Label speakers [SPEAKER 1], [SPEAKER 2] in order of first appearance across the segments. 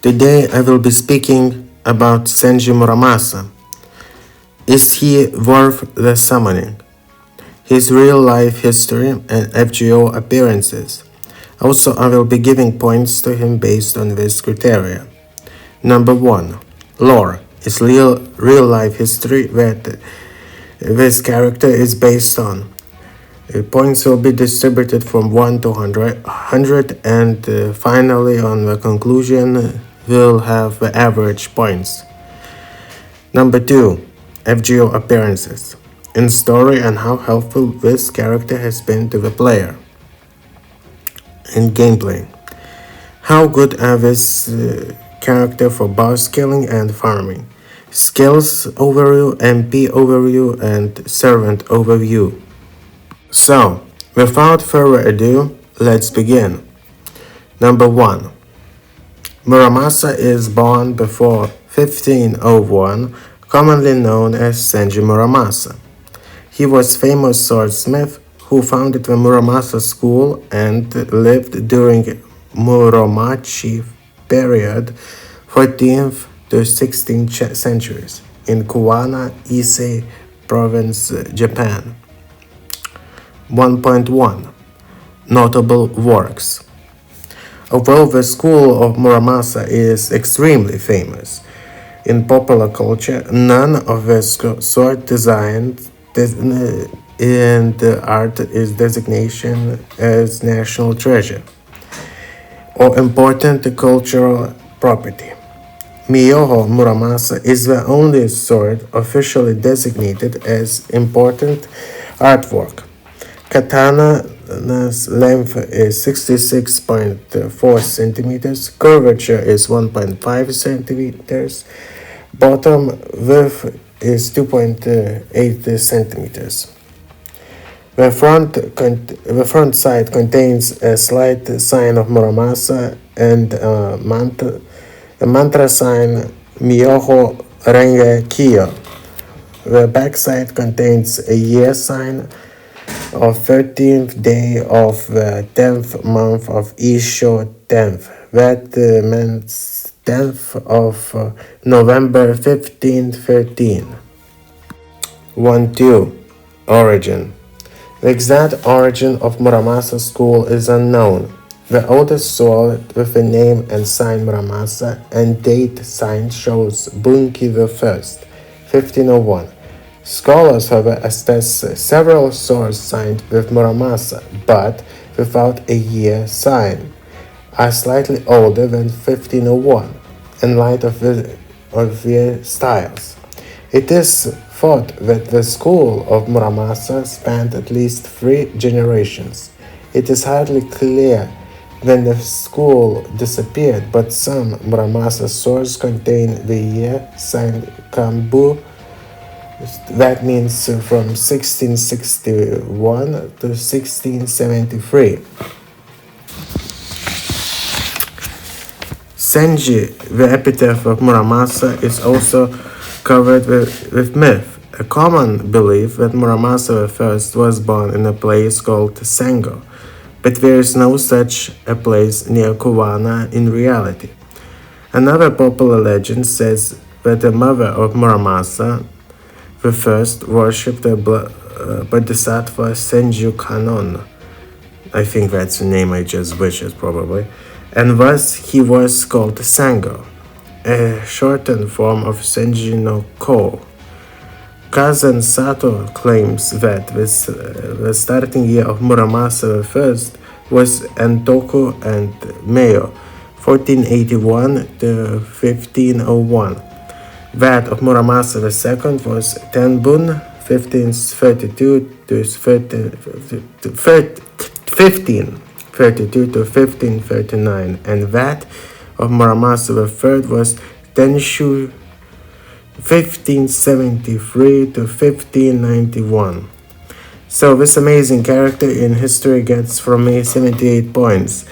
[SPEAKER 1] Today I will be speaking about Senji Muramasa. Is he worth the summoning? His real-life history and FGO appearances. Also, I will be giving points to him based on this criteria. Number 1. Lore is real-life history that this character is based on. Points will be distributed from 1 to 100 and finally on the conclusion we'll have the average points. Number 2. FGO appearances. In story and how helpful this character has been to the player. In gameplay. How good are this character for boss killing and farming. Skills overview, MP overview, and servant overview. So, without further ado, let's begin. Number 1. Muramasa is born before 1501, commonly known as Senji Muramasa. He was famous swordsmith who founded the Muramasa school and lived during Muromachi period 14th to 16th centuries in Kuwana, Ise province, Japan. 1.1 Notable works. Although the school of Muramasa is extremely famous in popular culture, none of the sword designs and art is designation as national treasure or important cultural property. Miyoho Muramasa is the only sword officially designated as important artwork. Katana's length is 66.4 centimeters, curvature is 1.5 centimeters, bottom width is 2.8 centimeters. The front side contains a slight sign of Muramasa and a mantra sign Miyoho Renge Kyo. The back side contains a year sign of 13th day of the 10th month of Isho 10th. That means 10th of November 1513. 1-2. Origin. The exact origin of Muramasa school is unknown. The oldest sword with the name and sign Muramasa and date sign shows Bunki I, 1501. Scholars, however, attest several swords signed with Muramasa, but without a year sign, are slightly older than 1501, in light of their styles. It is thought that the school of Muramasa spanned at least 3 generations. It is hardly clear when the school disappeared, but some Muramasa swords contain the year signed Kambu. That means from 1661 to 1673. Senji, the epitaph of Muramasa, is also covered with myth. A common belief that Muramasa I was born in a place called Sengo, but there is no such a place near Kuwana in reality. Another popular legend says that the mother of Muramasa the first worshipped the Bodhisattva Senju Kanon. I think that's the name I just butchered probably. And thus he was called Sango, a shortened form of Senji no Ko. Kazan Sato claims that the starting year of Muramasa I was Entoku and Meio, 1481 to 1501. That of Muramasa II was Tenbun, 1532 to 1539, and that of Muramasa III was Tenshu, 1573 to 1591. So this amazing character in history gets from me 78 points,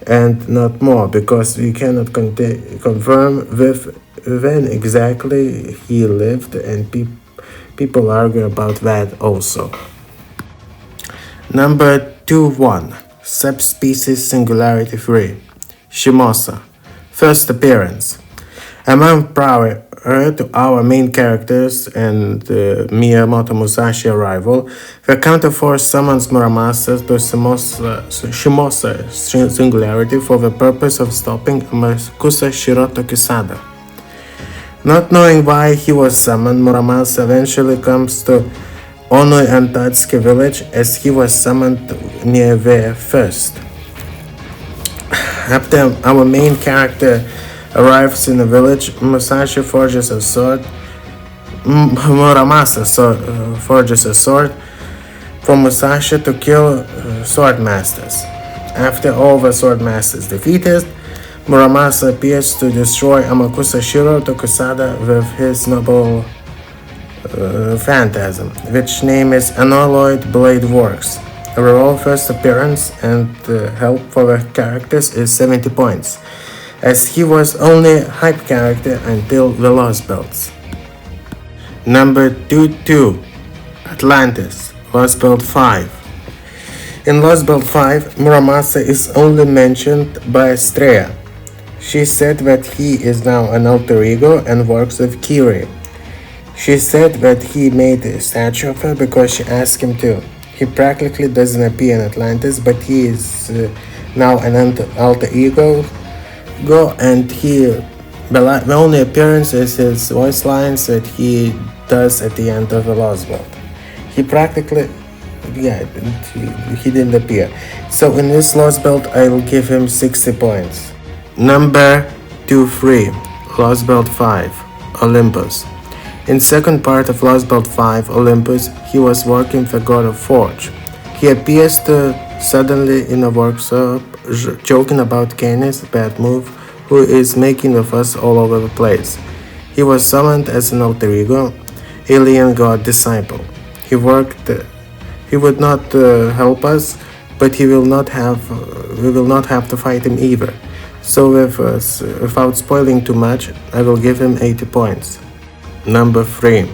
[SPEAKER 1] and not more, because we cannot confirm with when exactly he lived, and people argue about that also. Number 2-1. Subspecies Singularity 3. Shimosa. First appearance. A month prior to our main characters and Miyamoto Musashi arrival, the Counter-Force summons Muramasa to Shimosa Singularity for the purpose of stopping Amakusa Shiroto Kusada. Not knowing why he was summoned, Muramasa eventually comes to Onoi and Tatsuki village as he was summoned near there first. After our main character arrives in the village, Muramasa forges a sword for Musashi to kill sword masters. After all the sword masters defeated, Muramasa appears to destroy Amakusa Shiroto Kusada with his noble phantasm, which name is Unalloyed Blade Works. Overall first appearance and help for the characters is 70 points, as he was only a hype character until the Lost Belts. Number 22, Atlantis, Lost Belt 5. In Lost Belt 5, Muramasa is only mentioned by Estrella. She said that he is now an alter ego and works with Kiri. She said that he made a statue of her because she asked him to. He practically doesn't appear in Atlantis, but he is now an alter ego, and the only appearance is his voice lines that he does at the end of the Lost Belt. He didn't appear. So in this Lost Belt, I will give him 60 points. Number 23, Lost Belt 5, Olympus. In second part of Lost Belt 5, Olympus, he was working for God of Forge. He appears suddenly in a workshop, joking about Canis' bad move, who is making a fuss all over the place. He was summoned as an alter ego, alien god disciple. He would not help us, but we will not have to fight him either. So without spoiling too much, I will give him 80 points. Number 3,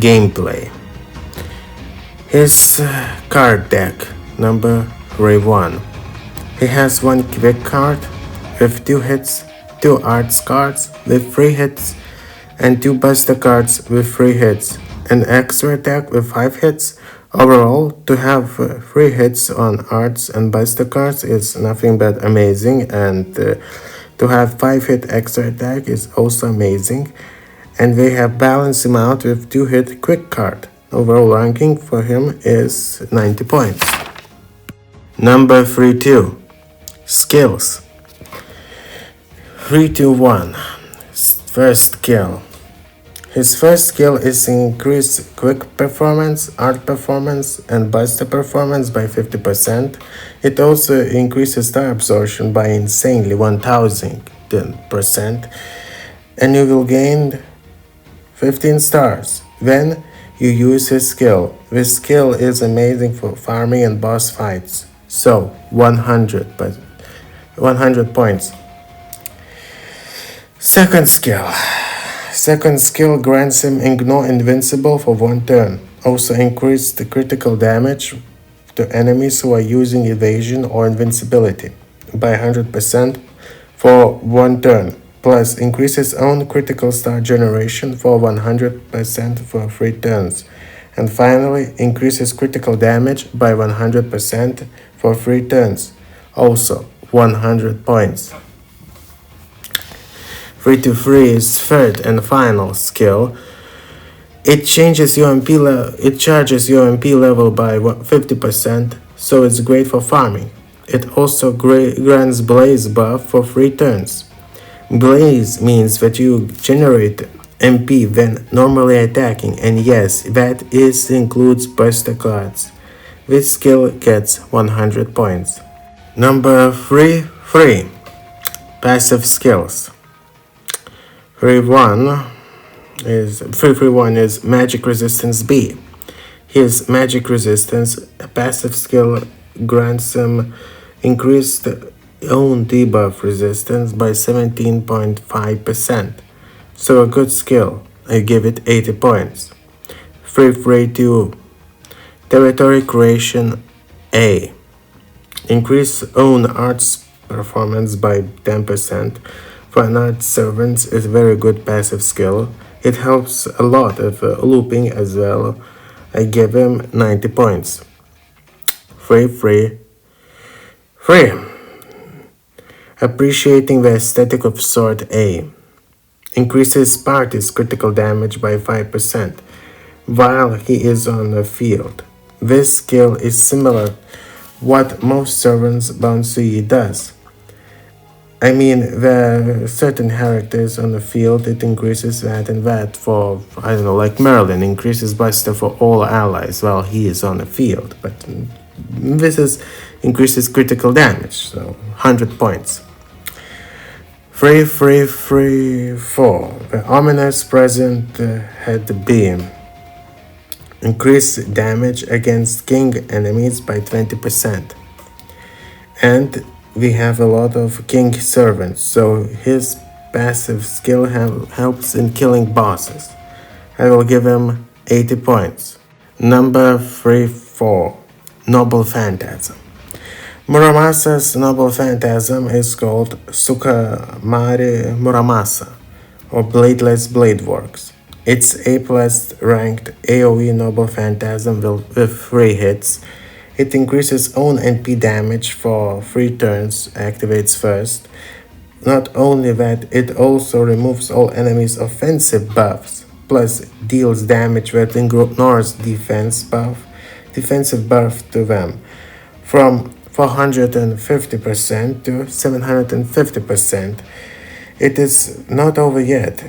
[SPEAKER 1] Gameplay. His card deck, number 1. He has one quick card with 2 hits, 2 arts cards with 3 hits, and 2 buster cards with 3 hits, an extra attack with 5 hits. Overall, to have 3 hits on arts and buster cards is nothing but amazing, and to have 5-hit extra attack is also amazing. And they have balanced him out with 2-hit quick card. Overall ranking for him is 90 points. Number 32, Skills. 3-2-1, first skill. His first skill is increase quick performance, art performance, and buster performance by 50%. It also increases star absorption by insanely 1000%, and you will gain 15 stars. Then you use his skill. This skill is amazing for farming and boss fights. So 100 points. Second skill. Second skill grants him Ignore Invincible for 1 turn. Also increase the critical damage to enemies who are using evasion or invincibility by 100% for 1 turn. Plus increase his own critical star generation for 100% for 3 turns. And finally, increase his critical damage by 100% for 3 turns. Also 100 points. 3-3 is third and final skill. It charges your MP level by 50%, so it's great for farming. It also grants Blaze buff for 3 turns. Blaze means that you generate MP when normally attacking, and yes, that includes buster cards. This skill gets 100 points. Number 3, Passive skills. 3-1 is Magic Resistance B. His Magic Resistance, a passive skill, grants him increased own debuff resistance by 17.5%. So a good skill. I give it 80 points. 3-2 Territory Creation A. Increase own arts performance by 10%. For an art servant, it's a very good passive skill. It helps a lot of looping as well. I give him 90 points. Free. Appreciating the aesthetic of Sword A. Increases party's critical damage by 5% while he is on the field. This skill is similar what most servants bouncy does. I mean, there are certain characters on the field, it increases that and that for, I don't know, like Merlin increases Buster for all allies while he is on the field. But this is increases critical damage, so 100 points. 4. The ominous present had the beam. Increase damage against king enemies by 20%. And we have a lot of king servants, so his passive skill helps in killing bosses. I will give him 80 points. Number 4. Noble Phantasm. Muramasa's Noble Phantasm is called Senji Muramasa, or Bladeless Blade Works. It's A+ ranked AoE Noble Phantasm with 3 hits. It increases own NP damage for 3 turns, activates first. Not only that, it also removes all enemies' offensive buffs, plus deals damage that ignores defensive buff to them, from 450% to 750%. It is not over yet.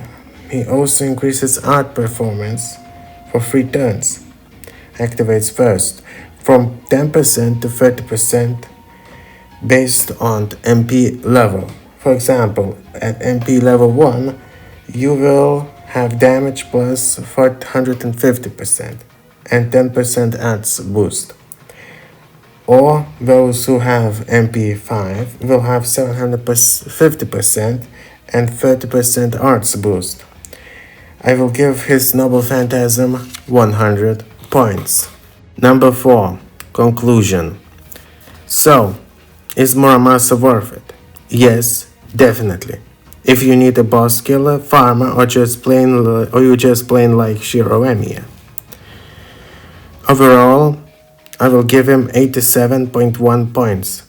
[SPEAKER 1] He also increases art performance for 3 turns. Activates first, from 10% to 30% based on MP level. For example, at MP level 1, you will have damage plus 450% and 10% arts boost. Or those who have MP5 will have 750% and 30% arts boost. I will give his Noble Phantasm 100 points. Number 4. Conclusion. So, is Muramasa worth it? Yes, definitely. If you need a boss killer, farmer, or you just plain like Shiro Emiya. Overall, I will give him 87.1 points.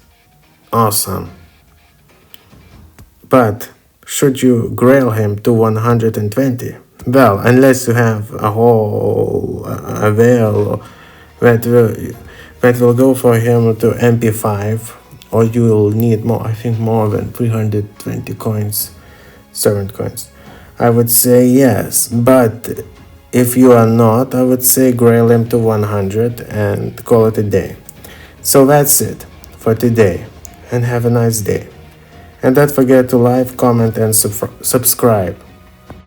[SPEAKER 1] Awesome. But should you grail him to 120? Well, unless you have a whole veil that will go for him to MP5, or you will need more, I think more than 320 coins, servant coins. I would say yes, but if you are not, I would say grail him to 100 and call it a day. So that's it for today, and have a nice day. And don't forget to like, comment, and subscribe.